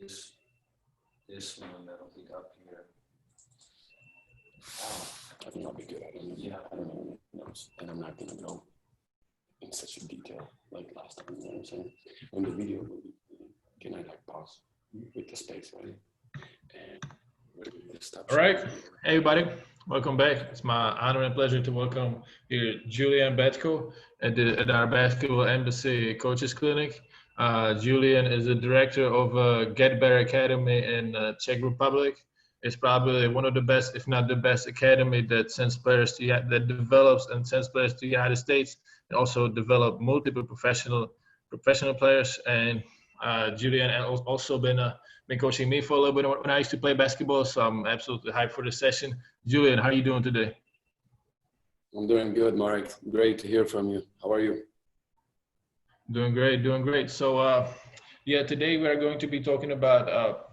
this one that'll be up here. I think I'll be good. I don't know notes, and I'm not gonna go in such a detail like last time. You know what I'm saying? When the video will be, can I like pause with the space, right? And all right, hey everybody, welcome back. It's my honor and pleasure to welcome here Julian Betko at our Basketball Embassy Coaches Clinic. Julian is the director of Get Better Academy in Czech Republic. It's probably one of the best, if not the best, academy that sends players to that develops and sends players to the United States, and also develop multiple professional players. And Julian has also been coaching me for a little bit when I used to play basketball, so I'm absolutely hyped for this session. Julian, how are you doing today? I'm doing good, Mark. Great to hear from you. How are you? Doing great. So, yeah, today we are going to be talking about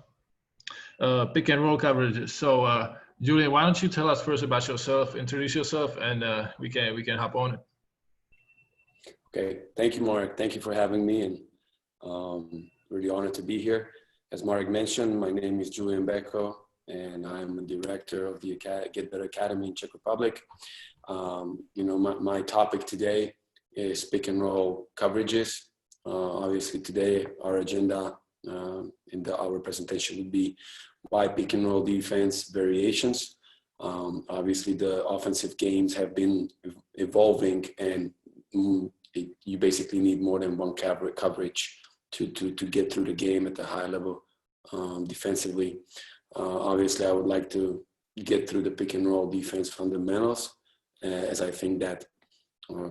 pick and roll coverages. So, Julian, why don't you tell us first about yourself, introduce yourself, and we can hop on it. Okay, thank you, Mark. Thank you for having me, and really honored to be here. As Mark mentioned, my name is Julian Betko, and I'm the director of the Get Better Academy in Czech Republic. You know, my topic today is pick and roll coverages. Obviously, today our agenda in our presentation would be why pick and roll defense variations. Obviously, the offensive games have been evolving, and you basically need more than one coverage to get through the game at a high level defensively. Obviously, I would like to get through the pick and roll defense fundamentals, as I think that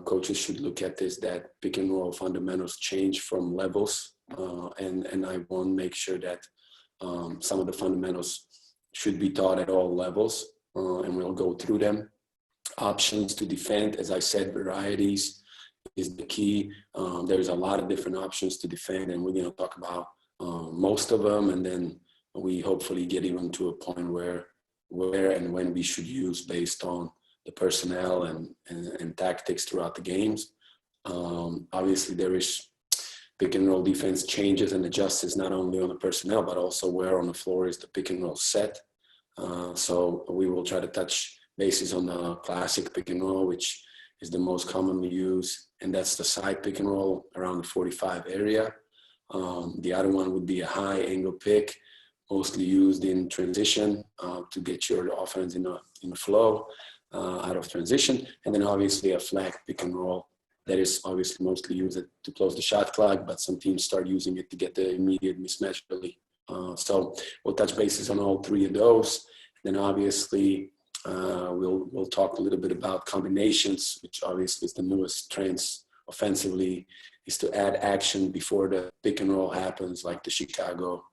coaches should look at this, that pick and roll fundamentals change from levels, and I want to make sure that some of the fundamentals should be taught at all levels, and we'll go through them. Options to defend, as I said, varieties is the key. There's a lot of different options to defend, and we're going to talk about most of them, and then we hopefully get even to a point where and when we should use based on the personnel and tactics throughout the games. Obviously, there is pick and roll defense changes and adjusts not only on the personnel, but also where on the floor is the pick and roll set. So we will try to touch bases on the classic pick and roll, which is the most commonly used, and that's the side pick and roll around the 45 area. The other one would be a high angle pick, mostly used in transition to get your offense in a flow out of transition. And then obviously a flag pick and roll that is obviously mostly used to close the shot clock, but some teams start using it to get the immediate mismatch early. So we'll touch bases on all three of those. Then obviously we'll talk a little bit about combinations, which obviously is the newest trends offensively, is to add action before the pick and roll happens, like the Chicago,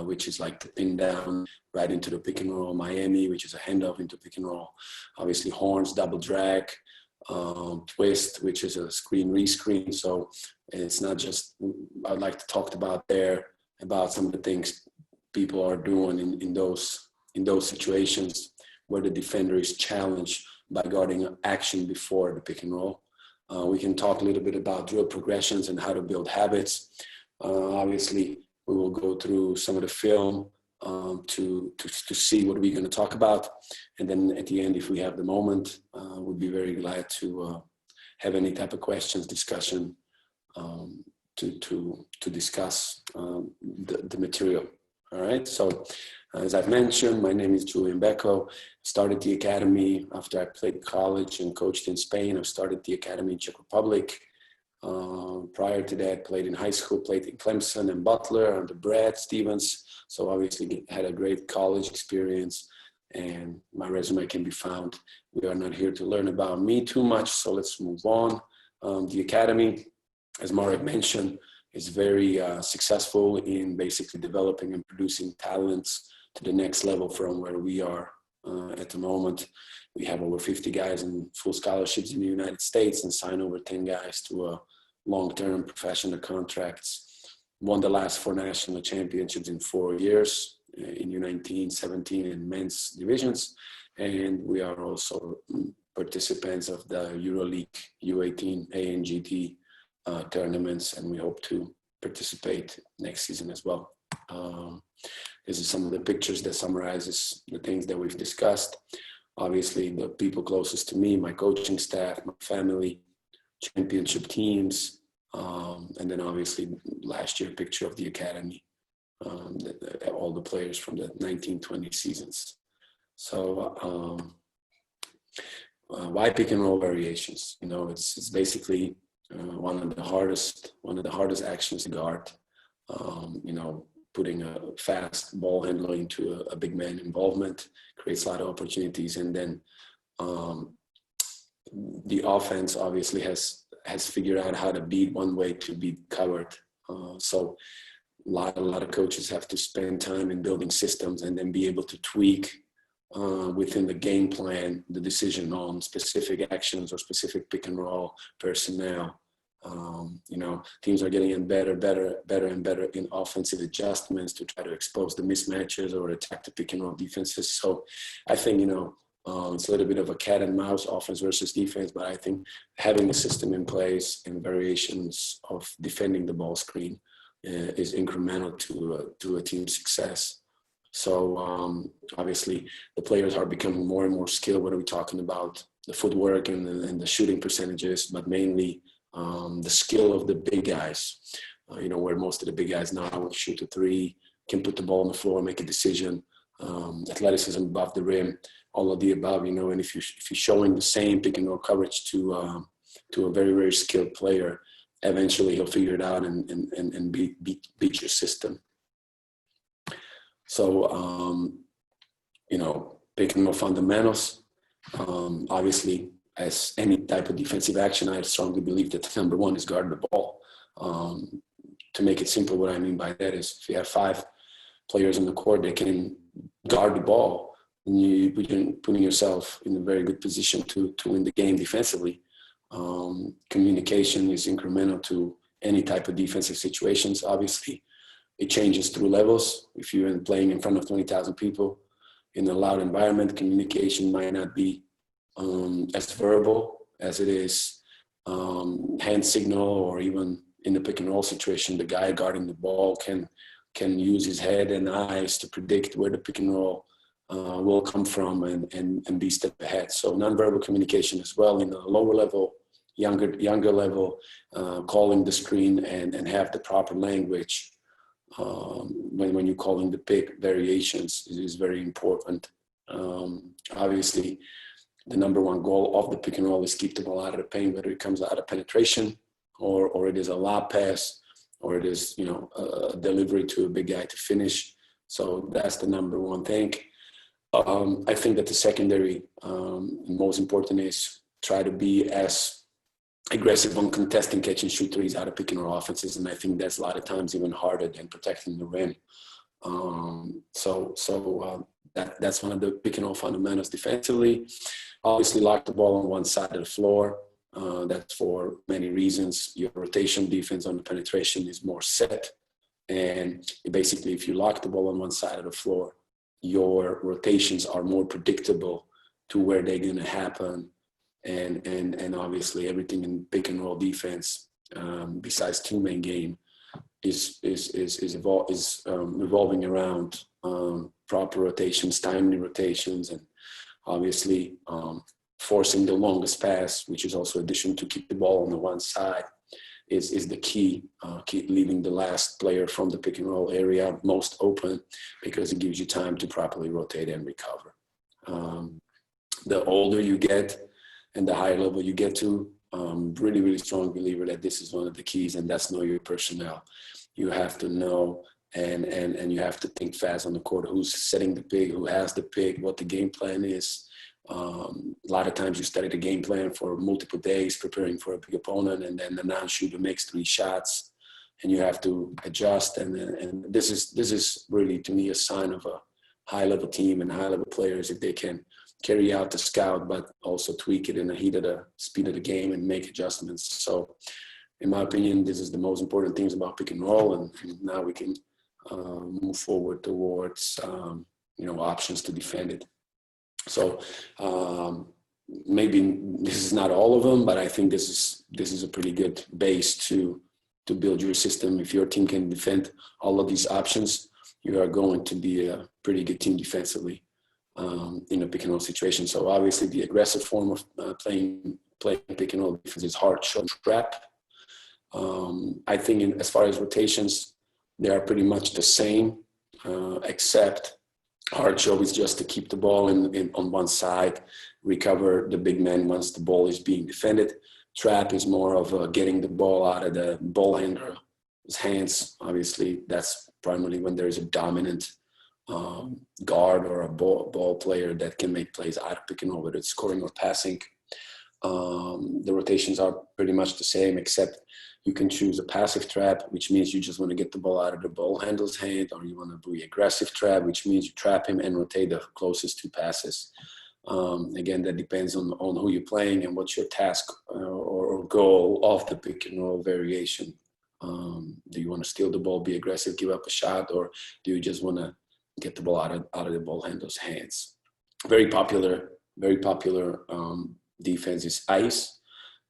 which is like the pin down right into the pick and roll. Miami, which is a handoff into pick and roll. Obviously horns, double drag, twist, which is a screen rescreen. So it's not just, I'd like to talk about some of the things people are doing in those situations where the defender is challenged by guarding action before the pick and roll. We can talk a little bit about drill progressions and how to build habits. Obviously, we will go through some of the film to see what we're going to talk about. And then at the end, if we have the moment, we'll be very glad to have any type of questions, discussion to discuss the material. All right. So as I've mentioned, my name is Julian Betko. Started the academy after I played college and coached in Spain. I started the academy in Czech Republic. Prior to that, played in high school, played in Clemson and Butler under Brad Stevens. So obviously had a great college experience, and my resume can be found. We are not here to learn about me too much, so let's move on. The academy, as Marek mentioned, is very successful in basically developing and producing talents to the next level from where we are at the moment. We have over 50 guys in full scholarships in the United States and sign over 10 guys to long-term professional contracts. Won the last 4 national championships in 4 years in U19, 17, and men's divisions. And we are also participants of the EuroLeague, U18, ANGT tournaments, and we hope to participate next season as well. This is some of the pictures that summarizes the things that we've discussed. Obviously, the people closest to me, my coaching staff, my family, championship teams, and then obviously last year picture of the academy, all the players from the 1920 seasons. So why pick and roll variations? You know, it's basically one of the hardest actions to guard. You know, putting a fast ball handler into a big man involvement creates a lot of opportunities, and then the offense obviously has figured out how to beat one way to be covered. So a lot of coaches have to spend time in building systems and then be able to tweak within the game plan the decision on specific actions or specific pick and roll personnel. You know, teams are getting better and better in offensive adjustments to try to expose the mismatches or attack the pick and roll defenses. So I think, you know, it's a little bit of a cat and mouse, offense versus defense, but I think having a system in place and variations of defending the ball screen is incremental to a team's success. So obviously the players are becoming more and more skilled. What are we talking about? The footwork and the shooting percentages, but mainly the skill of the big guys, you know, where most of the big guys now shoot a three, can put the ball on the floor, make a decision, athleticism above the rim, all of the above, you know. And if you're showing the same pick and roll coverage to a very, very skilled player, eventually he'll figure it out and beat your system. So, you know, pick and roll fundamentals, obviously, as any type of defensive action, I strongly believe that number one is guard the ball. To make it simple, what I mean by that is if you have 5 players on the court that can guard the ball, you're putting yourself in a very good position to win the game defensively. Communication is incremental to any type of defensive situations. Obviously, it changes through levels. If you're playing in front of 20,000 people in a loud environment, communication might not be as verbal as it is hand signal, or even in the pick and roll situation, the guy guarding the ball can use his head and eyes to predict where the pick and roll will come from and be step ahead. So nonverbal communication as well in a lower level, younger level, calling the screen and have the proper language when you're calling the pick variations is very important. Obviously, the number one goal of the pick and roll is keep the ball out of the paint, whether it comes out of penetration or it is a lob pass or it is, you know, a delivery to a big guy to finish. So that's the number one thing. I think that the secondary, most important, is try to be as aggressive on contesting catch and shoot threes out of pick and roll offenses, and I think that's a lot of times even harder than protecting the rim. That's one of the pick and roll fundamentals defensively. Obviously, lock the ball on one side of the floor. That's for many reasons. Your rotation defense on the penetration is more set, and basically, if you lock the ball on one side of the floor, your rotations are more predictable to where they're going to happen. And obviously everything in pick and roll defense, besides two-man game, is revolving around proper rotations, timely rotations, and obviously forcing the longest pass, which is also addition to keep the ball on the one side, is the key. Keep leaving the last player from the pick and roll area most open, because it gives you time to properly rotate and recover. The older you get and the higher level you get to, really, really strong believer that this is one of the keys, and that's know your personnel. You have to know and you have to think fast on the court, who's setting the pick, who has the pick, what the game plan is. A lot of times you study the game plan for multiple days preparing for a big opponent, and then the non-shooter makes 3 shots and you have to adjust. And this is really, to me, a sign of a high-level team and high-level players, if they can carry out the scout, but also tweak it in the heat of the speed of the game and make adjustments. So in my opinion, this is the most important things about pick and roll. And now we can move forward towards, options to defend it. So maybe this is not all of them, but I think this is a pretty good base to build your system. If your team can defend all of these options, you are going to be a pretty good team defensively in a pick and roll situation. So obviously the aggressive form of playing pick and roll defense is hard shot trap. I think as far as rotations, they are pretty much the same, except hard show is just to keep the ball on one side, recover the big man once the ball is being defended. Trap is more of getting the ball out of the ball handler's hands. Obviously, that's primarily when there is a dominant guard or a ball player that can make plays out of pick and roll, whether it's scoring or passing. The rotations are pretty much the same, except you can choose a passive trap, which means you just want to get the ball out of the ball handler's hand, or you want to do aggressive trap, which means you trap him and rotate the closest two passes. Again, that depends on who you're playing and what's your task or goal of the pick and roll variation. Do you want to steal the ball, be aggressive, give up a shot, or do you just want to get the ball out of the ball handler's hands? Very popular defense is ice.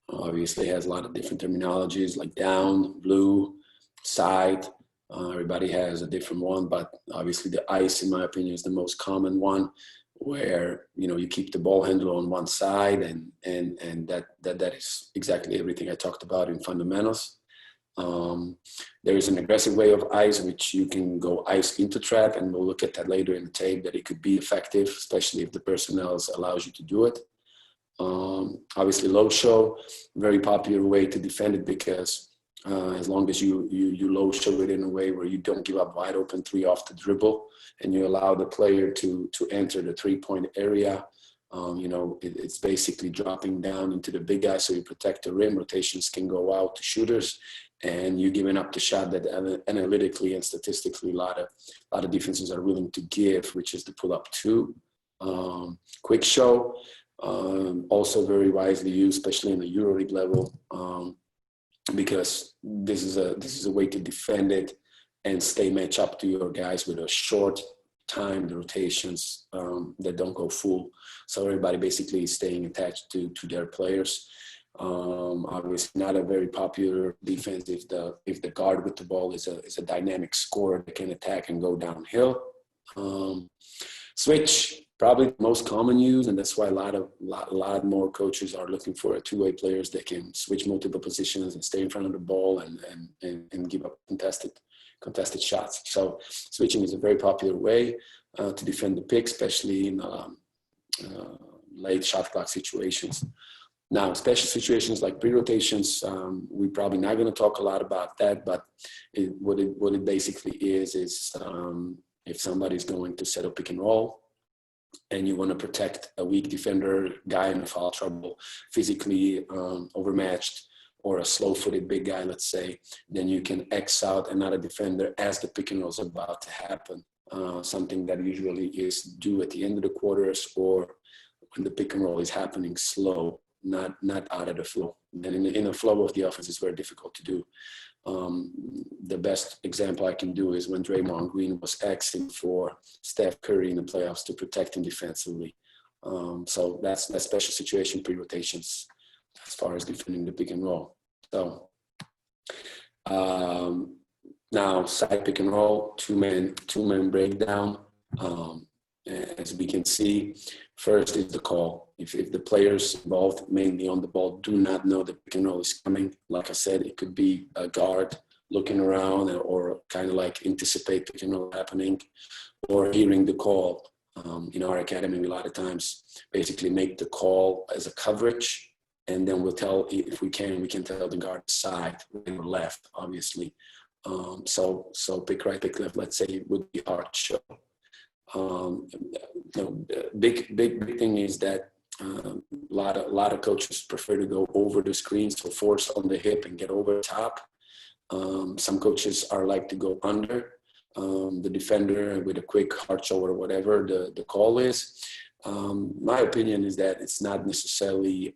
Obviously has a lot of different terminologies like down, blue, side. Everybody has a different one, but obviously the ice, in my opinion, is the most common one, where you keep the ball handler on one side, and that is exactly everything I talked about in fundamentals. There is an aggressive way of ice, which you can go ice into trap, and we'll look at that later in the tape, that it could be effective, especially if the personnel allows you to do it. Obviously low show, very popular way to defend it, because as long as you low show it in a way where you don't give up wide open three off the dribble, and you allow the player to enter the 3-point area, it's basically dropping down into the big guy, so you protect the rim. Rotations can go out to shooters, and you're giving up the shot that analytically and statistically a lot of defenses are willing to give, which is the pull up two. Quick show, also very wisely used, especially in the EuroLeague level, because this is a way to defend it and stay match up to your guys with a short time, the rotations that don't go full. So everybody basically is staying attached to their players. Obviously not a very popular defense if the guard with the ball is a dynamic scorer that can attack and go downhill. Switch, probably the most common use, and that's why a lot more coaches are looking for two-way players that can switch multiple positions and stay in front of the ball and give up contested shots. So switching is a very popular way to defend the pick, especially in late shot clock situations. Now, special situations like pre-rotations, we're probably not going to talk a lot about that, but what it basically is if somebody's going to set up pick and roll, and you want to protect a weak defender, guy in foul trouble, physically overmatched, or a slow-footed big guy, let's say, then you can X out another defender as the pick and roll is about to happen. Something that usually is due at the end of the quarters, or when the pick and roll is happening slow, not out of the flow. Then in the flow of the offense, it's very difficult to do. The best example I can do is when Draymond Green was Xing for Steph Curry in the playoffs to protect him defensively. So that's that special situation pre-rotations as far as defending the pick and roll. So now side pick and roll, two-man breakdown. As we can see, first is the call. If the players involved, mainly on the ball, do not know the pick and roll is coming, like I said, it could be a guard looking around or kind of like anticipate pick and roll happening, or hearing the call. In our academy, a lot of times basically make the call as a coverage, and then we'll tell, if we can tell the guard side or left, obviously. So pick right, pick left, let's say it would be hard show. Big thing is that a lot of coaches prefer to go over the screen, so force on the hip and get over the top. Some coaches are like to go under the defender with a quick hard show or whatever the call is. My opinion is that it's not necessarily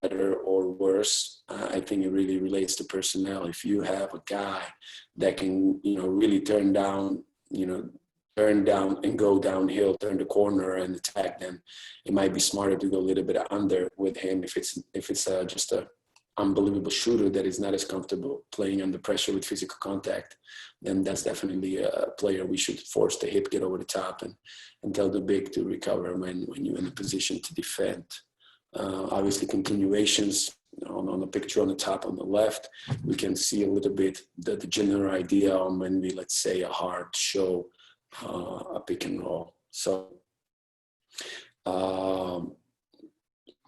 better or worse. I think it really relates to personnel. If you have a guy that can, really turn down and go downhill, turn the corner and attack, then it might be smarter to go a little bit under with him if it's just a unbelievable shooter that is not as comfortable playing under pressure with physical contact, then that's definitely a player we should force the hip, get over the top, and tell the big to recover when you're in a position to defend. Obviously, continuations on the picture on the top on the left, we can see a little bit the general idea on when we, let's say, a hard show a pick and roll. So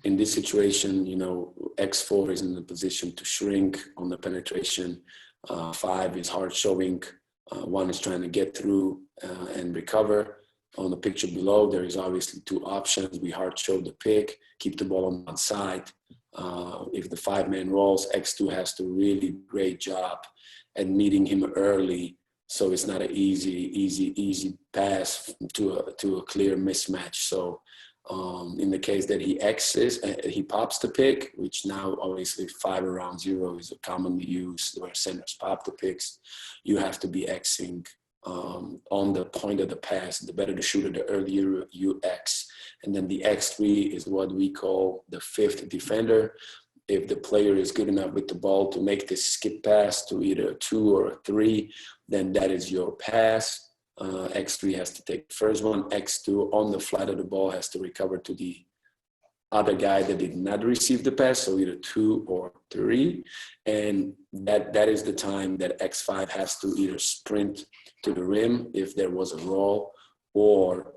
in this situation, X4 is in the position to shrink on the penetration. 5 is hard showing. 1 is trying to get through and recover. On the picture below, there is obviously 2 options. We hard show the pick, keep the ball on one side. If the 5-man rolls, X2 has to really great job at meeting him early, so it's not an easy pass to a clear mismatch. So in the case that he X's, he pops the pick, which now obviously 5 around 0 is commonly used where centers pop the picks. You have to be Xing on the point of the pass. The better the shooter, the earlier you X. And then the X3 is what we call the 5th defender. If the player is good enough with the ball to make this skip pass to either a 2 or a 3, then that is your pass. X3 has to take the first one. X2 on the flight of the ball has to recover to the other guy that did not receive the pass, so either 2 or 3. And that is the time that X5 has to either sprint to the rim if there was a roll, or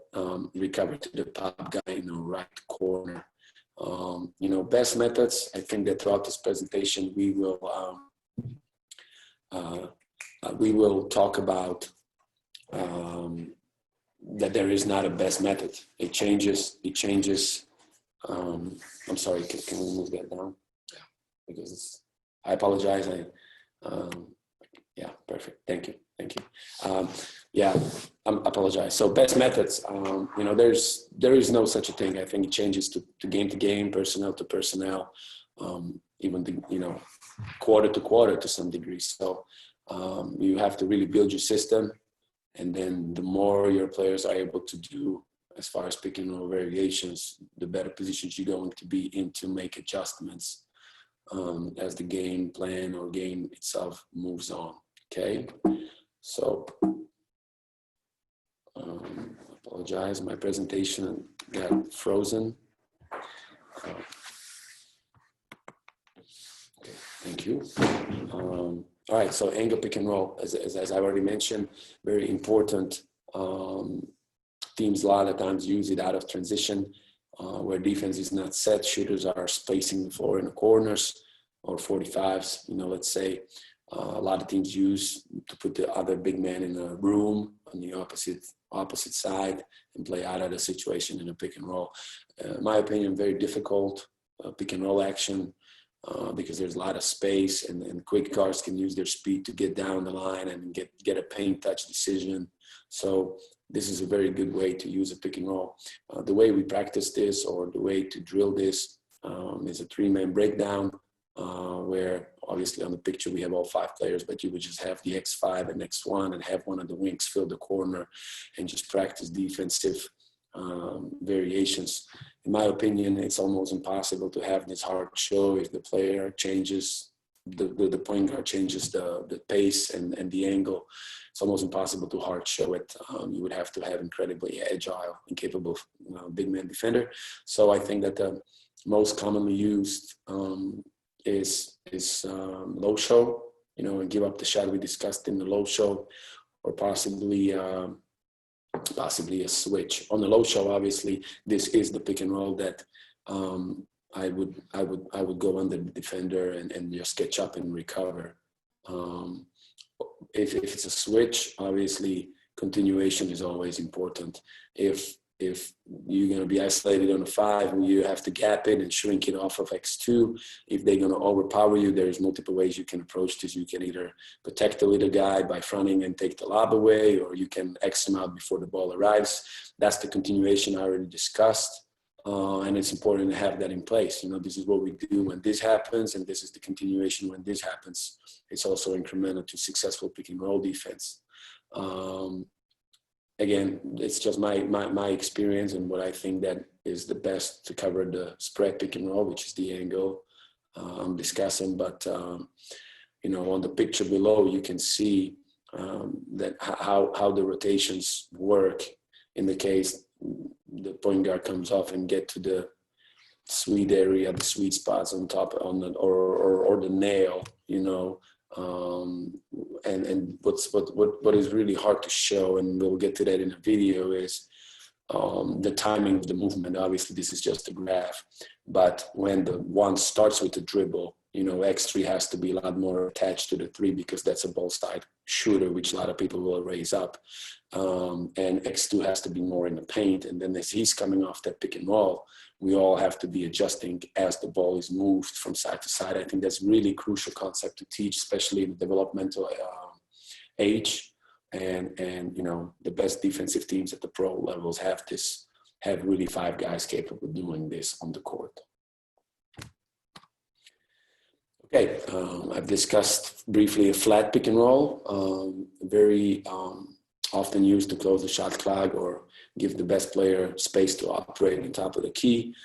recover to the top guy in the right corner. Best methods, I think that throughout this presentation, we will talk about that there is not a best method. It changes. I'm sorry, can we move that down? Yeah. Because I apologize. Yeah, perfect. Thank you. I apologize. So best methods, there is no such a thing. I think it changes to game, personnel to personnel, even quarter to quarter to some degree. So you have to really build your system, and then the more your players are able to do as far as pick and roll variations, the better positions you're going to be in to make adjustments as the game plan or game itself moves on. Okay, so apologize, my presentation got frozen. Okay, thank you. All right, so angle pick and roll, as I already mentioned, very important. Teams a lot of times use it out of transition, where defense is not set. Shooters are spacing the floor in the corners or 45s. Let's say a lot of teams use to put the other big man in a room on the opposite side and play out of the situation in a pick and roll. In my opinion, very difficult pick and roll action because there's a lot of space, and quick guards can use their speed to get down the line and get a paint touch decision. So this is a very good way to use a pick and roll. The way we practice this, or the way to drill this, is a 3-man breakdown, where obviously on the picture we have all 5 players, but you would just have the X5 and X1 and have one of the wings fill the corner and just practice defensive variations. In my opinion, it's almost impossible to have this hard show if the player changes, the point guard changes the pace and the angle. It's almost impossible to hard show it. You would have to have incredibly agile and capable big man defender. So I think that the most commonly used is low show, and give up the shot we discussed in the low show, or possibly a switch. On the low show, obviously, this is the pick and roll that I would go under the defender and just catch up and recover. If it's a switch, obviously continuation is always important. If you're going to be isolated on a 5, you have to gap in and shrink it off of X2. If they're going to overpower you, there's multiple ways you can approach this. You can either protect the little guy by fronting and take the lob away, or you can X him out before the ball arrives. That's the continuation I already discussed. And it's important to have that in place. This is what we do when this happens, and this is the continuation when this happens. It's also incremental to successful pick and roll defense. Again, it's just my experience and what I think that is the best to cover the spread pick and roll, which is the angle. I'm discussing, but you know, on the picture below, you can see that how the rotations work in the case the point guard comes off and get to the sweet area, the sweet spots on top on the or the nail, you know. And what is really hard to show, and we'll get to that in a video, is the timing of the movement. Obviously, this is just a graph, but when the one starts with the dribble, you know, X3 has to be a lot more attached to the 3 because that's a ball side shooter, which a lot of people will raise up. And X2 has to be more in the paint. And then as he's coming off that pick and roll, we all have to be adjusting as the ball is moved from side to side. I think that's really crucial concept to teach, especially in the developmental age. And you know, the best defensive teams at the pro levels have really 5 guys capable of doing this on the court. Okay, I've discussed briefly a flat pick and roll, very often used to close the shot clock or give the best player space to operate on top of the key.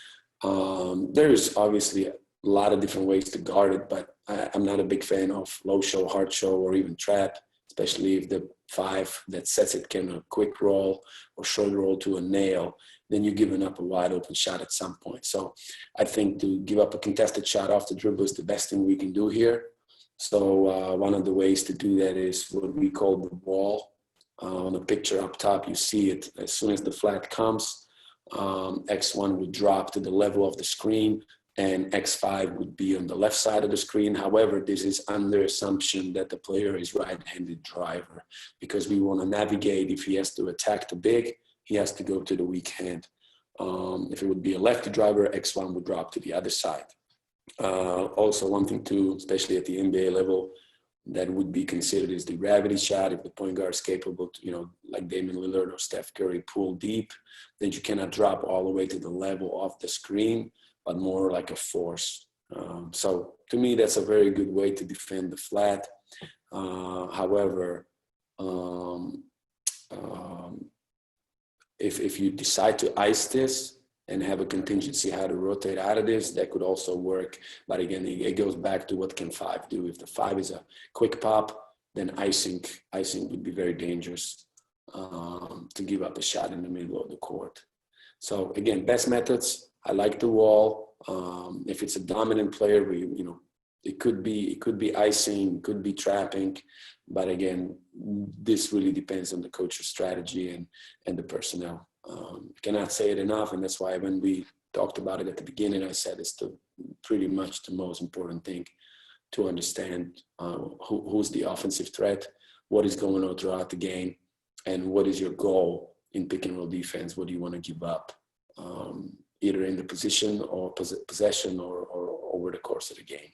There is obviously a lot of different ways to guard it, but I'm not a big fan of low show, hard show, or even trap, especially if the 5 that sets it can a quick roll or short roll to a nail, then you're giving up a wide open shot at some point. So I think to give up a contested shot off the dribble is the best thing we can do here. So one of the ways to do that is what we call the wall. On the picture up top, you see it. As soon as the flat comes, X1 would drop to the level of the screen, and X5 would be on the left side of the screen. However, this is under assumption that the player is right-handed driver, because we want to navigate. If he has to attack the big, he has to go to the weak hand. If it would be a lefty driver, X1 would drop to the other side. Also, one thing too, especially at the NBA level, that would be considered is the gravity shot. If the point guard is capable to, you know, like Damian Lillard or Steph Curry, pull deep, then you cannot drop all the way to the level of the screen, but more like a force. So to me, that's a very good way to defend the flat. However, if you decide to ice this and have a contingency how to rotate out of this, that could also work. But again, it goes back to what can 5 do. If the 5 is a quick pop, then icing would be very dangerous to give up a shot in the middle of the court. So again, best methods. I like the wall. If it's a dominant player, it could be icing, could be trapping, but again, this really depends on the coach's strategy and the personnel. Cannot say it enough, and that's why when we talked about it at the beginning, I said it's pretty much the most important thing to understand who's the offensive threat, what is going on throughout the game, and what is your goal in pick and roll defense. What do you want to give up, either in the position or possession or over the course of the game.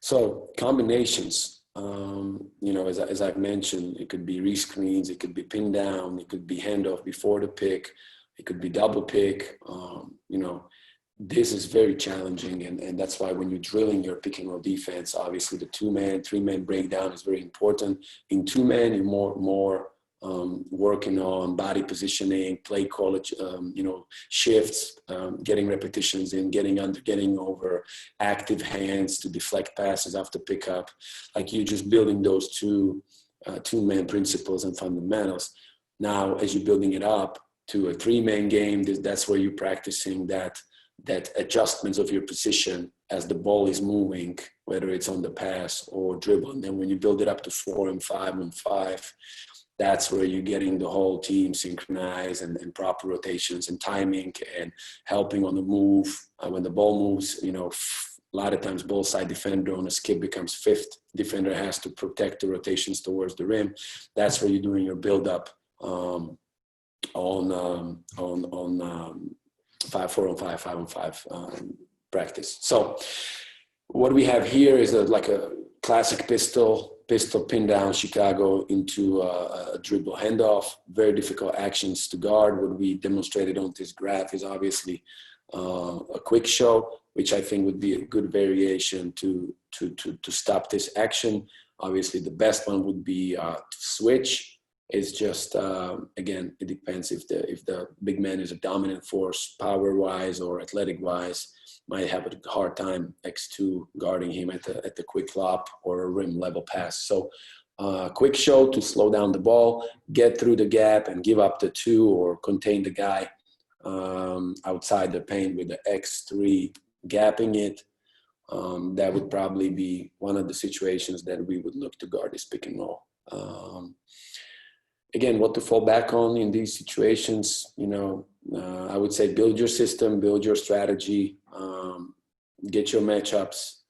So combinations, as I've mentioned, it could be rescreens, it could be pin down, it could be handoff before the pick, it could be double pick. This is very challenging, and that's why when you're drilling your pick and roll defense, obviously the 2-man, 3-man breakdown is very important. In 2-man, you're more working on body positioning, play college, shifts, getting repetitions in, getting over, active hands to deflect passes after pickup. Like you're just building those 2-man principles and fundamentals. Now, as you're building it up to a 3-man game, that's where you're practicing that adjustments of your position as the ball is moving, whether it's on the pass or dribble. And then when you build it up to 4 and 5 and 5, that's where you're getting the whole team synchronized and proper rotations and timing and helping on the move. When the ball moves, a lot of times ball side defender on a skip becomes 5th. Defender has to protect the rotations towards the rim. That's where you're doing your build up on 5, 4 on 5, 5 on 5 practice. So what we have here is like a classic pistol pin down Chicago into a dribble handoff. Very difficult actions to guard. What we demonstrated on this graph is obviously a quick show, which I think would be a good variation to stop this action. Obviously, the best one would be to switch. It's just again, it depends if the big man is a dominant force, power-wise or athletic-wise. might have a hard time X2 guarding him at the quick lob or a rim level pass. So quick show to slow down the ball, get through the gap and give up the 2 or contain the guy outside the paint with the X3 gapping it. That would probably be one of the situations that we would look to guard this pick and roll. Again, what to fall back on in these situations, you know, I would say build your system, build your strategy, get your matchups,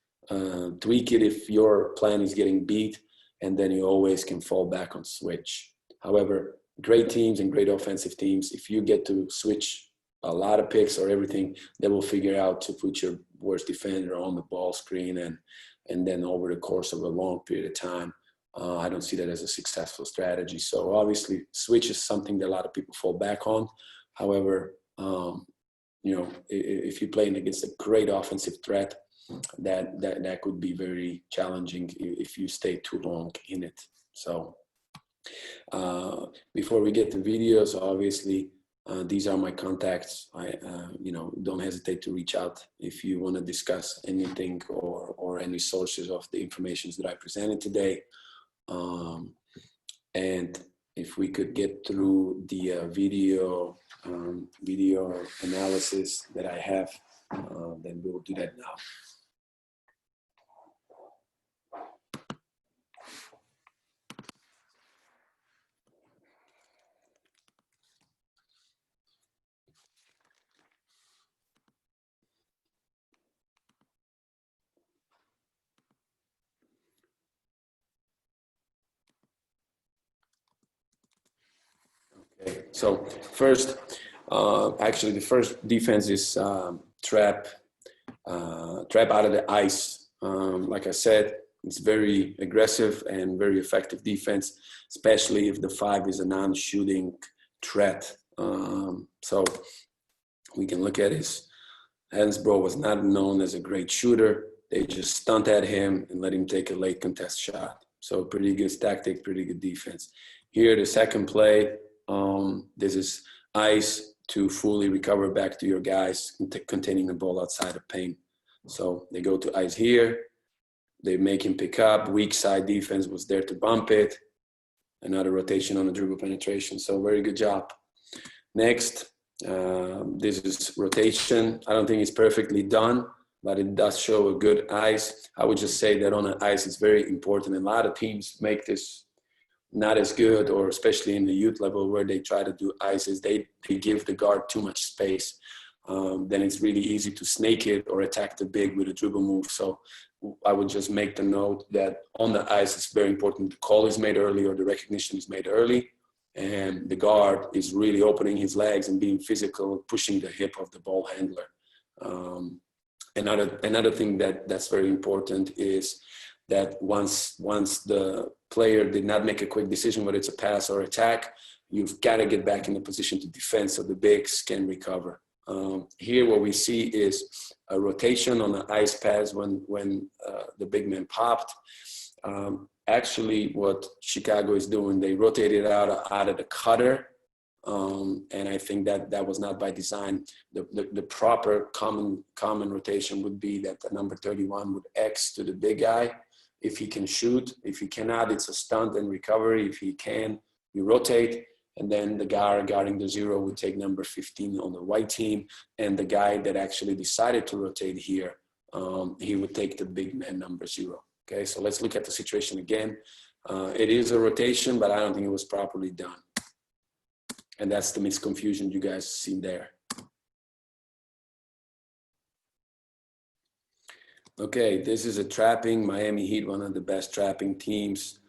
tweak it if your plan is getting beat, and then you always can fall back on switch. However, great teams and great offensive teams, if you get to switch a lot of picks or everything, they will figure out to put your worst defender on the ball screen, and then over the course of a long period of time, I don't see that as a successful strategy. So obviously, switch is something that a lot of people fall back on. However, you know, if you're playing against a great offensive threat, that could be very challenging if you stay too long in it. So before we get to videos, obviously, these are my contacts. You know, don't hesitate to reach out if you want to discuss anything or any sources of the information that I presented today. And if we could get through the video analysis that I have, then we'll do that now. Okay, so first, actually the first defense is trap out of the ice. Like I said, it's very aggressive and very effective defense, especially if the 5 is a non-shooting threat. So we can look at his Hansbrough was not known as a great shooter. They just stunt at him and let him take a late contest shot. So pretty good tactic, pretty good defense. Here, the second play, this is ice to fully recover back to your guys, containing the ball outside of paint. So they go to ice here. They make him pick up. Weak side defense was there to bump it. Another rotation on the dribble penetration. So very good job. Next, this is rotation. I don't think it's perfectly done, but it does show a good ice. I would just say that on an ice, it's very important. And a lot of teams make this not as good, or especially in the youth level where they try to do ices, they give the guard too much space. Then it's really easy to snake it or attack the big with a dribble move. So I would just make the note that on the ice, it's very important the call is made early or the recognition is made early. And the guard is really opening his legs and being physical, pushing the hip of the ball handler. Another thing that's very important is that once the player did not make a quick decision, whether it's a pass or attack, you've got to get back in the position to defend so the bigs can recover. Here what we see is a rotation on the ice pass when the big man popped. Actually, what Chicago is doing, they rotated out of the cutter, and I think that was not by design. The proper common rotation would be that the number 31 would X to the big guy if he can shoot. If he cannot, it's a stunt and recovery. If he can, you rotate, and then the guy guarding the 0 would take number 15 on the white team, and the guy that actually decided to rotate here, he would take the big man number 0. Okay, so let's look at the situation again. It is a rotation, but I don't think it was properly done. And that's the misconfusion you guys see there. Okay, this is a trapping. Miami Heat, one of the best trapping teams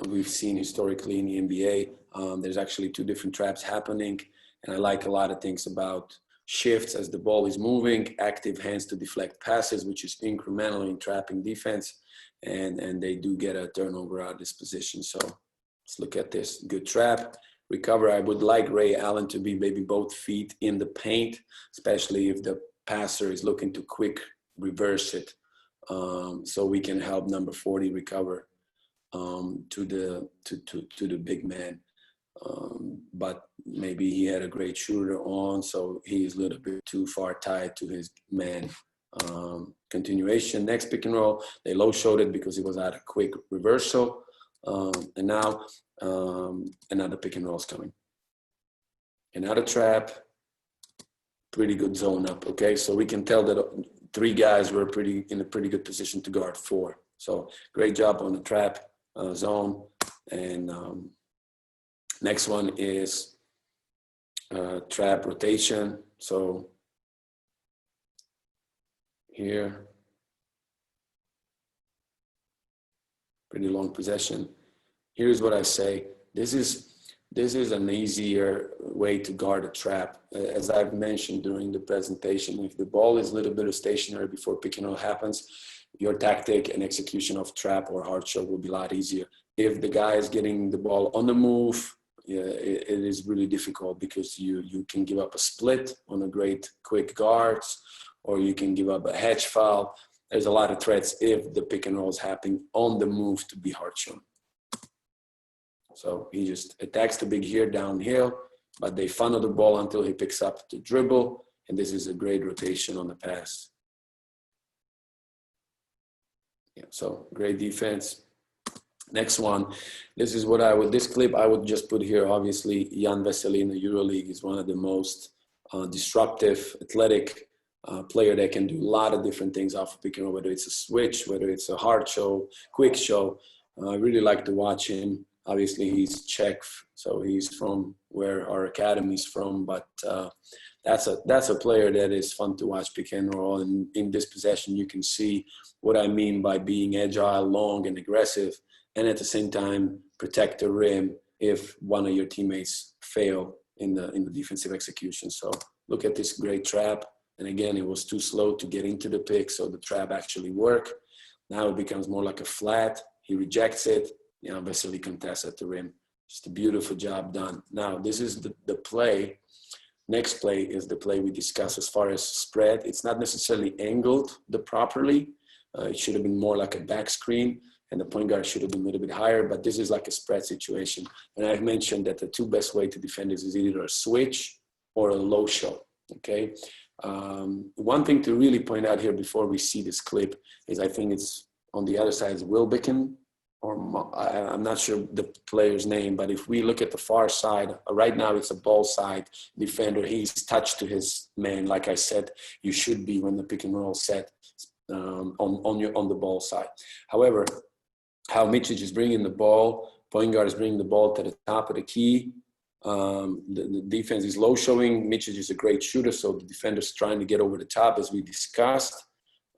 we've seen historically in the NBA. There's actually 2 different traps happening, and I like a lot of things about shifts as the ball is moving, active hands to deflect passes, which is incremental in trapping defense, and they do get a turnover out of this position. So let's look at this. Good trap. Recover. I would like Ray Allen to be maybe both feet in the paint, especially if the passer is looking to quick reverse it, so we can help number 40 recover to the big man. But maybe he had a great shooter on, so he's a little bit too far tied to his man Continuation, next pick and roll, they low showed it because it was at a quick reversal. And now another pick and roll is coming. Another trap, pretty good zone up, okay? So we can tell that 3 guys were in a pretty good position to guard 4. So great job on the trap zone. And next one is trap rotation. So here, pretty long possession. Here's what I say. This is an easier way to guard a trap. As I've mentioned during the presentation, if the ball is a little bit stationary before pick and roll happens, your tactic and execution of trap or hard shot will be a lot easier. If the guy is getting the ball on the move, yeah, it is really difficult because you can give up a split on a great quick guards, or you can give up a hedge foul. There's a lot of threats if the pick and roll is happening on the move to be hard shown. So he just attacks the big here downhill, but they funnel the ball until he picks up the dribble, and this is a great rotation on the pass. Yeah, so great defense. Next one, this is what this clip I would just put here. Obviously, Jan Vesely in the EuroLeague is one of the most disruptive, athletic player that can do a lot of different things off of pick and roll, whether it's a switch, whether it's a hard show, quick show. I really like to watch him. Obviously, he's Czech, so he's from where our academy's from, but that's a player that is fun to watch pick and roll. And in this possession, you can see what I mean by being agile, long, and aggressive, and at the same time protect the rim if one of your teammates fail in the defensive execution. So look at this great trap. And again, it was too slow to get into the pick, so the trap actually worked. Now it becomes more like a flat. He rejects it. You know, basically contests at the rim. Just a beautiful job done. Now, this is the play. Next play is the play we discussed as far as spread. It's not necessarily angled properly. It should have been more like a back screen, and the point guard should have been a little bit higher, but this is like a spread situation. And I've mentioned that the 2 best way to defend this is either a switch or a low show, okay? One thing to really point out here before we see this clip is I think it's on the other side is Wilbekin, or I'm not sure the player's name, but if we look at the far side, right now it's a ball side defender. He's touched to his man. Like I said, you should be when the pick and roll set on the ball side. However, how Micic is bringing the ball, point guard is bringing the ball to the top of the key. The defense is low showing. Micic is a great shooter, so the defender's trying to get over the top, as we discussed.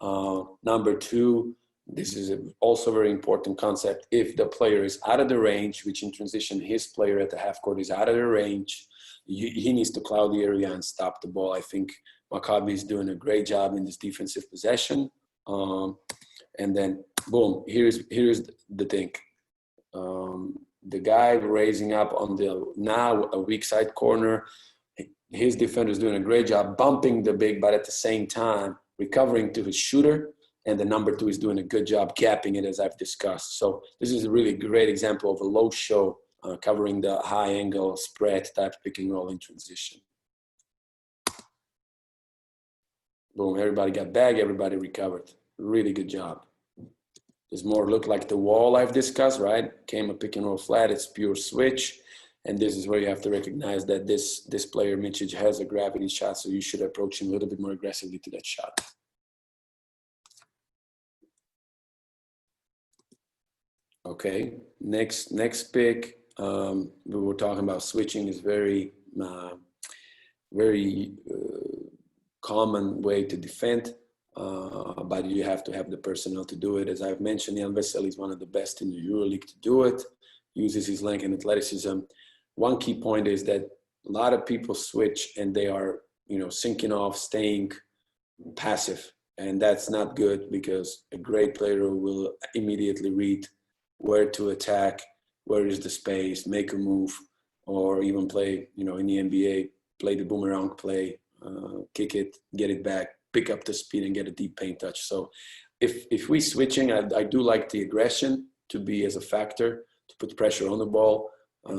Number 2, this is also a very important concept. If the player is out of the range, which in transition, his player at the half court is out of the range, he needs to cloud the area and stop the ball. I think Maccabi is doing a great job in this defensive possession. And then, boom, here's the thing. The guy raising up on the now a weak side corner, his defender is doing a great job bumping the big, but at the same time recovering to his shooter. And the number 2 is doing a good job capping it, as I've discussed. So this is a really great example of a low show covering the high angle spread type pick and roll in transition. Boom, everybody got back, everybody recovered. Really good job. This more look like the wall I've discussed, right? Came a pick and roll flat, it's pure switch. And this is where you have to recognize that this player, Micic, has a gravity shot, so you should approach him a little bit more aggressively to that shot. Okay, next pick, we were talking about switching is very common way to defend, but you have to have the personnel to do it. As I've mentioned, Jan Vesely is one of the best in the EuroLeague to do it, uses his length and athleticism. One key point is that a lot of people switch and they are, sinking off, staying passive, and that's not good because a great player will immediately read where to attack, where is the space, make a move, or even play, in the NBA, play the boomerang play, kick it, get it back, pick up the speed and get a deep paint touch. So if we switching, I do like the aggression to be as a factor, to put pressure on the ball,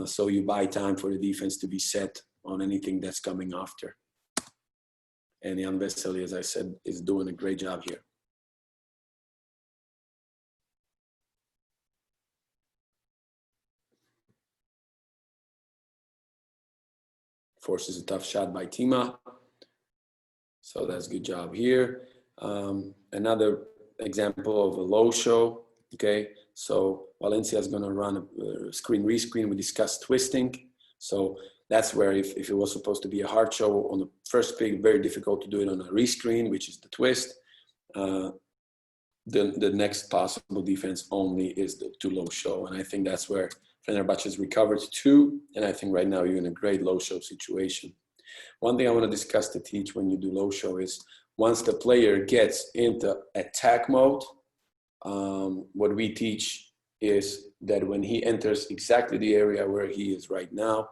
so you buy time for the defense to be set on anything that's coming after. And Jan Vesely, as I said, is doing a great job here. Forces a tough shot by Tima. So that's a good job here. Another example of a low show. Okay, so Valencia is going to run a screen rescreen. We discussed twisting. So that's where if it was supposed to be a hard show on the first pick, very difficult to do it on a rescreen, which is the twist. The next possible defense only is the too low show. And I think that's where Fenerbahce has recovered too. And I think right now you're in a great low show situation. One thing I want to discuss to teach when you do low show is once the player gets into attack mode, what we teach is that when he enters exactly the area where he is right now,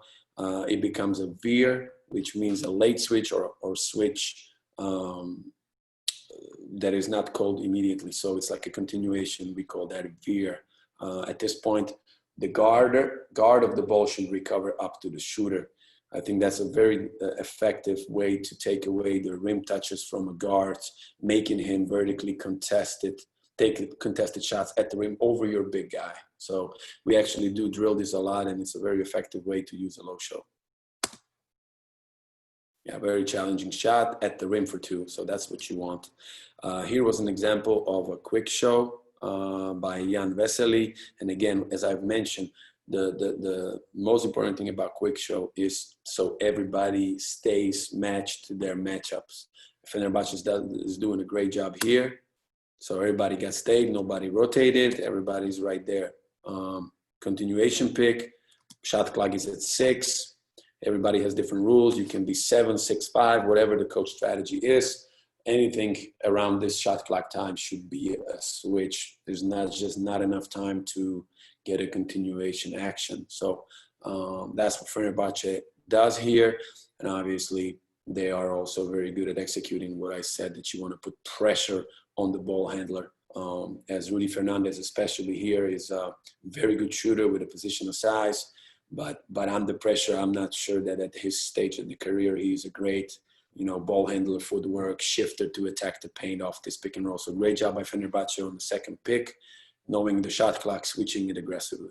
it becomes a veer, which means a late switch or switch that is not called immediately. So it's like a continuation. We call that a veer. At this point, the guard of the ball should recover up to the shooter. I think that's a very effective way to take away the rim touches from a guard, making him vertically contested, take contested shots at the rim over your big guy. So we actually do drill this a lot, and it's a very effective way to use a low show. Yeah, very challenging shot at the rim for two. So that's what you want. Here was an example of a quick show by Jan Vesely. And again, as I've mentioned, the most important thing about quick show is so everybody stays matched to their matchups. Fenerbahce is doing a great job here. So everybody got stayed, nobody rotated, everybody's right there. Continuation pick, shot clock is at 6. Everybody has different rules. You can be 7, 6, 5, whatever the coach strategy is. Anything around this shot clock time should be a switch. There's just not enough time to get a continuation action. So that's what Fenerbahce does here. And obviously, they are also very good at executing what I said, that you want to put pressure on the ball handler. As Rudy Fernandez, especially here, is a very good shooter with a position of size. But under pressure, I'm not sure that at his stage of the career, he's a great, ball handler, footwork, shifter to attack the paint off this pick and roll. So great job by Fenerbahce on the second pick, knowing the shot clock, switching it aggressively.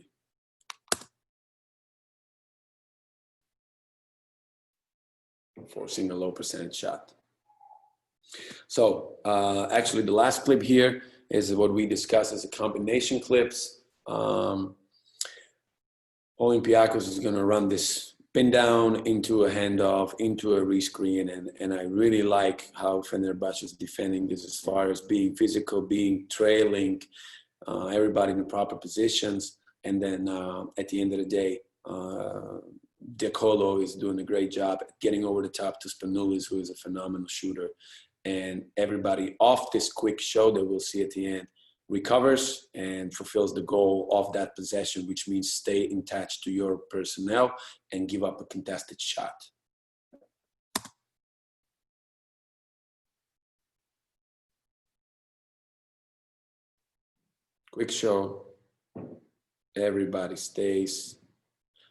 Forcing a low percentage shot. So actually the last clip here is what we discussed as a combination clips. Olympiacos is going to run this pin down into a handoff, into a rescreen, and I really like how Fenerbahce is defending this as far as being physical, being trailing, everybody in the proper positions, and then at the end of the day, Diacolo is doing a great job at getting over the top to Spanoulis, who is a phenomenal shooter, and everybody off this quick show that we'll see at the end recovers and fulfills the goal of that possession, which means stay attached to your personnel and give up a contested shot. Quick show, everybody stays.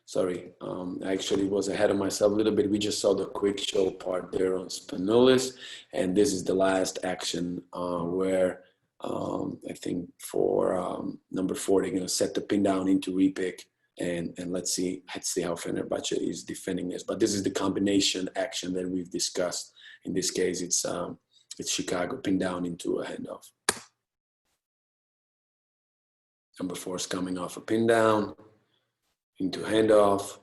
Sorry, I actually was ahead of myself a little bit. We just saw the quick show part there on Spanoulis, and this is the last action where I think for number 4, they're going to set the pin down into repick, and let's see how Fenerbahce is defending this. But this is the combination action that we've discussed. In this case, it's Chicago pin down into a handoff. Number 4 is coming off a pin down into handoff.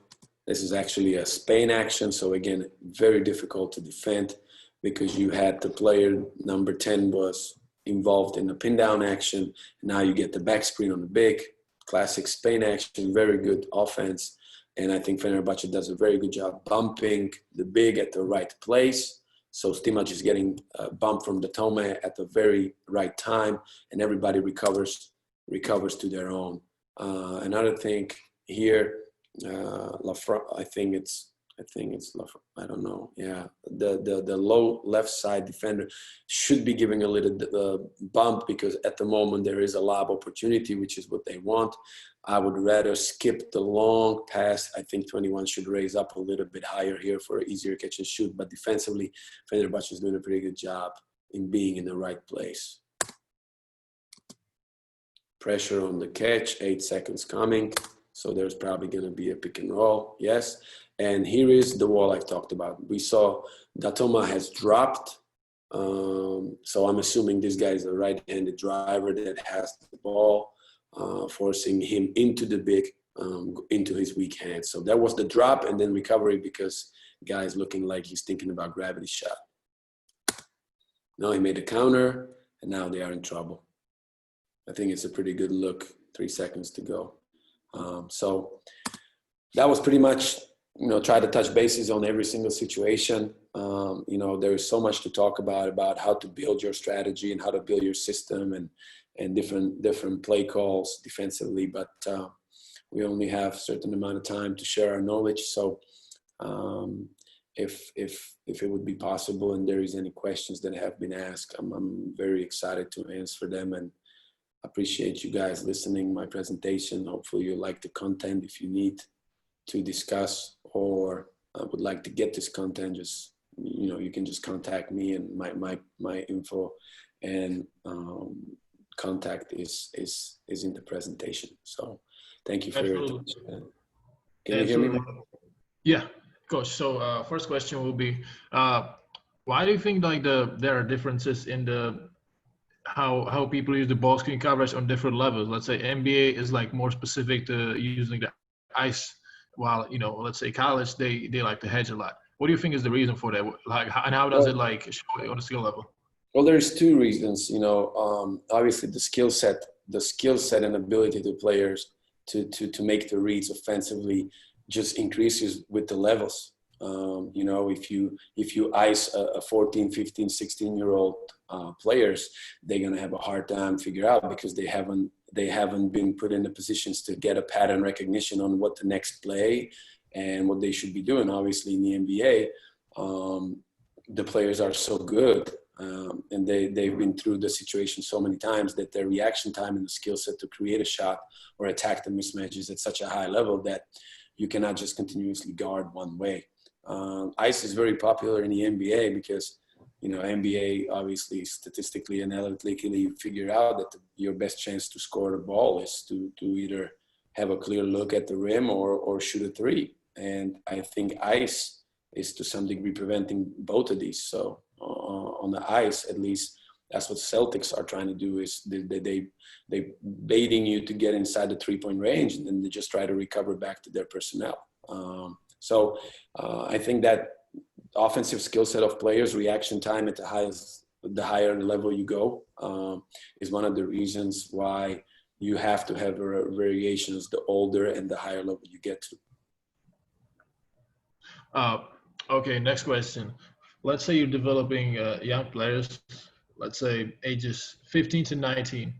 This is actually a Spain action, so again, very difficult to defend because you had the player number 10 was involved in the pin down action. Now you get the back screen on the big, classic Spain action, very good offense. And I think Fenerbahce does a very good job bumping the big at the right place. So Stimac is getting a bump from the Tome at the very right time, and everybody recovers to their own. Another thing here, I think it's I think it's left. I don't know. Yeah, the low left side defender should be giving a little bump, because at the moment there is a lob opportunity, which is what they want. I would rather skip the long pass. I think 21 should raise up a little bit higher here for an easier catch and shoot. But defensively, Fenerbahce is doing a pretty good job in being in the right place. Pressure on the catch, 8 seconds coming. So there's probably going to be a pick and roll. Yes. And here is the wall I've talked about. We saw Datoma has dropped. So I'm assuming this guy is a right-handed driver that has the ball, forcing him into the big, into his weak hand. So that was the drop, and then recovery, because guy is looking like he's thinking about gravity shot. Now he made a counter, and now they are in trouble. I think it's a pretty good look. 3 seconds to go. So that was pretty much, try to touch bases on every single situation. There is so much to talk about how to build your strategy and how to build your system and different play calls defensively. But we only have a certain amount of time to share our knowledge. So if it would be possible and there is any questions that have been asked, I'm very excited to answer them, and appreciate you guys listening my presentation. Hopefully you like the content. If you need to discuss or would like to get this content, just you can just contact me, and my info and contact is in the presentation. So thank you for your attention. Can you hear me? Yeah, coach. So first question will be, why do you think there are differences in the how people use the ball screen coverage on different levels? Let's say NBA is like more specific to using the ice, while let's say college they like to hedge a lot. What do you think is the reason for that? Like, and how does it show on the skill level? Well, there's two reasons. Obviously the skill set and ability to players to make the reads offensively just increases with the levels. If you ice a 14, 15, 16-year-old players, they're going to have a hard time figure out, because they haven't been put in the positions to get a pattern recognition on what the next play and what they should be doing. Obviously in the NBA, the players are so good, and they've been through the situation so many times that their reaction time and the skill set to create a shot or attack the mismatches at such a high level that you cannot just continuously guard one way. Ice is very popular in the NBA because, NBA obviously statistically and analytically figure out that your best chance to score the ball is to either have a clear look at the rim or shoot a three. And I think ice is to some degree preventing both of these. So on the ice, at least, that's what Celtics are trying to do, is they baiting you to get inside the 3-point range, and then they just try to recover back to their personnel. So I think that offensive skill set of players, reaction time at the higher level you go, is one of the reasons why you have to have variations the older and the higher level you get to. Okay, next question. Let's say you're developing young players, let's say ages 15 to 19.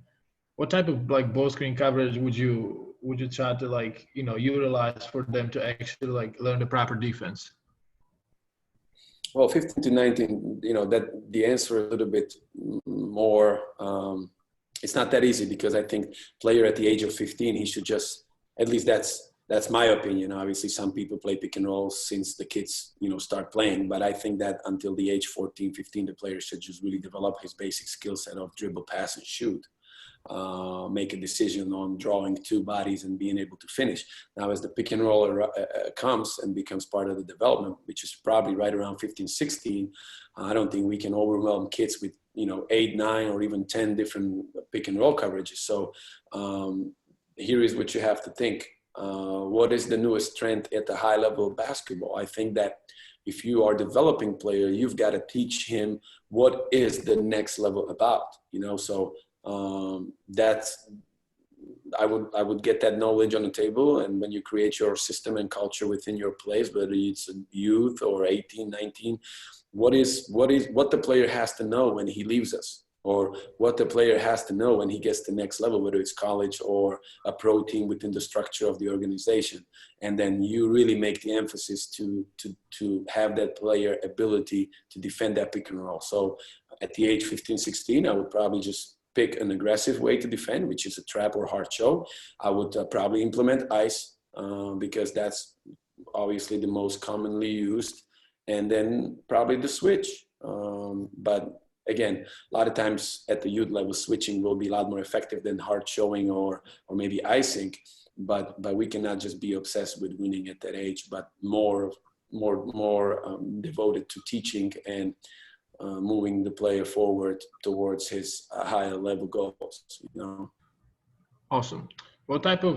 What type of ball screen coverage would you try to utilize for them to actually learn the proper defense? Well, 15 to 19, that the answer a little bit more. It's not that easy, because I think player at the age of 15, he should just, at least that's my opinion. Obviously, some people play pick and roll since the kids, start playing. But I think that until the age 14, 15, the player should just really develop his basic skill set of dribble, pass, and shoot. Make a decision on drawing two bodies and being able to finish. Now, as the pick and roll comes and becomes part of the development, which is probably right around 15, 16, I don't think we can overwhelm kids with, 8, 9, or even 10 different pick and roll coverages. So here is what you have to think. What is the newest trend at the high level of basketball? I think that if you are developing player, you've got to teach him what is the next level about, so that's, I would get that knowledge on the table. And when you create your system and culture within your place, whether it's a youth or 18, 19, what the player has to know when he leaves us. or what the player has to know when he gets to the next level, whether it's college or a pro team within the structure of the organization. And then you really make the emphasis to have that player ability to defend that pick and roll. So at the age 15, 16, I would probably just pick an aggressive way to defend, which is a trap or hard show. I would probably implement ice because that's obviously the most commonly used. And then probably the switch. But again, a lot of times at the youth level, switching will be a lot more effective than hard showing or maybe icing. But we cannot just be obsessed with winning at that age, but more devoted to teaching and moving the player forward towards his higher level goals. Awesome. What type of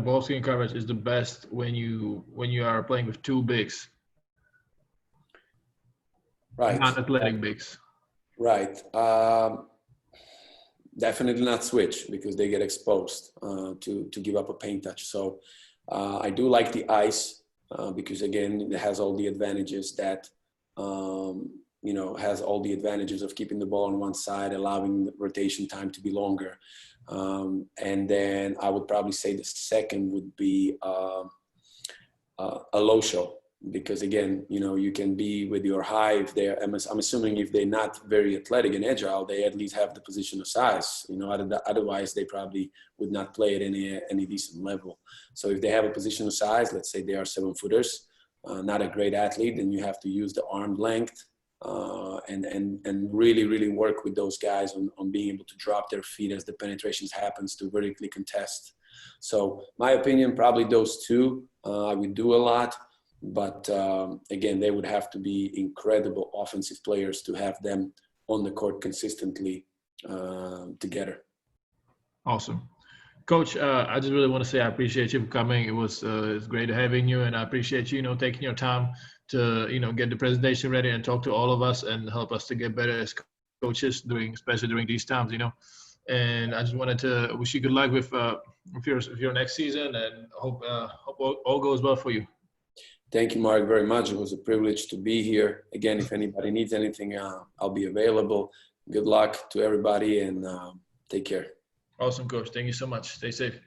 ball screen coverage is the best when you are playing with two bigs? Right. Non-athletic bigs. Right. Definitely not switch because they get exposed to give up a paint touch. So I do like the ice because again, it has all the advantages that, has all the advantages of keeping the ball on one side, allowing the rotation time to be longer. And then I would probably say the second would be a low show. Because again, you can be with your high if I'm assuming if they're not very athletic and agile, they at least have the position of size. Otherwise they probably would not play at any decent level. So if they have a position of size, let's say they are 7-footers, not a great athlete, then you have to use the arm length and really work with those guys on being able to drop their feet as the penetrations happens to vertically contest. So my opinion, probably those two I would do a lot. But again, they would have to be incredible offensive players to have them on the court consistently together. Awesome. Coach, I just really want to say I appreciate you for coming. It's great having you, and I appreciate you, taking your time to, get the presentation ready and talk to all of us and help us to get better as coaches especially during these times, And I just wanted to wish you good luck with your next season, and hope all goes well for you. Thank you, Mark, very much. It was a privilege to be here. Again, if anybody needs anything, I'll be available. Good luck to everybody and take care. Awesome, Coach. Thank you so much. Stay safe.